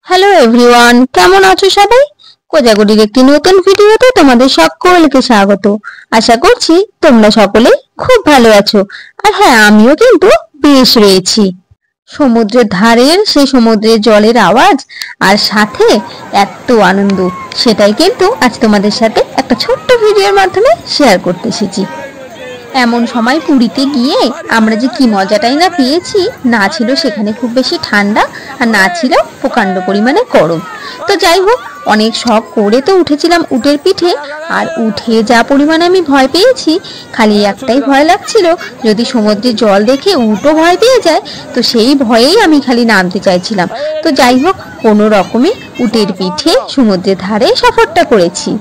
Hello everyone, কেমন আছো সবাই? কোজাগরীর একটি নতুন ভিডিওতে তোমাদের সকলকে স্বাগত। আশা করছি তোমরা সকলে খুব ভালো আছো। আর হ্যাঁ, আমিও কিন্তু বেশ রয়েছি। সমুদ্রের ধারের সেই সমুদ্রের জলের আওয়াজ আর সাথে এত আনন্দ, সেটাই কিন্তু আজ তোমাদের সাথে একটা ছোট্ট ভিডিওর মাধ্যমে শেয়ার করতে এসেছি। এমন সময় পুরীতে গিয়ে আমরা যে কি মজাটাই না পেয়েছি। না ছিল সেখানে খুব বেশি ঠান্ডা, আর না ছিল প্রকাণ্ড পরিমাণে গরম। তো যাই হোক, অনেক শখ করে তো উঠেছিলাম উটের পিঠে, আর উঠে যা পরিমাণে আমি ভয় পেয়েছি, খালি একটাই ভয় লাগছিল, যদি সমুদ্রের জল দেখে উটও ভয় পেয়ে যায়, তো সেই ভয়েই আমি খালি নামতে চাইছিলাম। তো যাই হোক, কোনো রকমে উটের পিঠে সমুদ্রের ধারে সফরটা করেছি।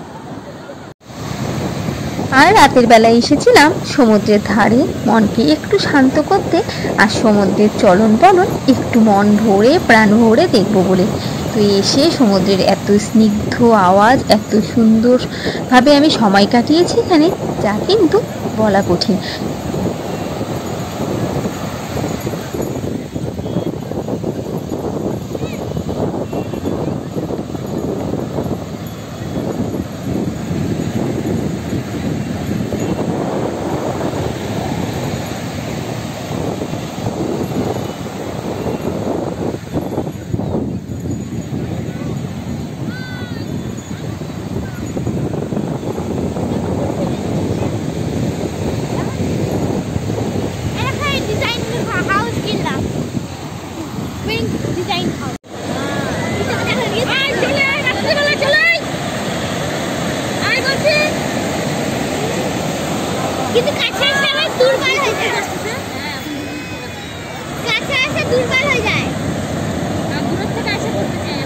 আর রাতের বেলায় এসেছিলাম সমুদ্রের ধারে মনকে একটু শান্ত করতে, আর সমুদ্রের চলন বলন একটু মন ভরে প্রাণ ভরে দেখবো বলে। তো এসে সমুদ্রের এত স্নিগ্ধ আওয়াজ, এত সুন্দরভাবে আমি সময় কাটিয়েছি এখানে, যা কিন্তু বলা কঠিন। কিন্তু কাছে আসলে আবার দুর্বল হয়ে যায়, কাছে আসে দুর্বল হয়ে যায়। দূর থেকে আসে করতে চাই,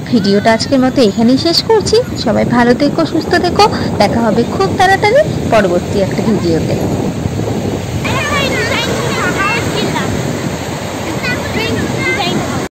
ভিডিওটা আজকের মতো এখানেই শেষ করছি। সবাই ভালো থেকো, সুস্থ থেকো। দেখা হবে খুব তাড়াতাড়ি পরবর্তী একটা ভিডিওতে।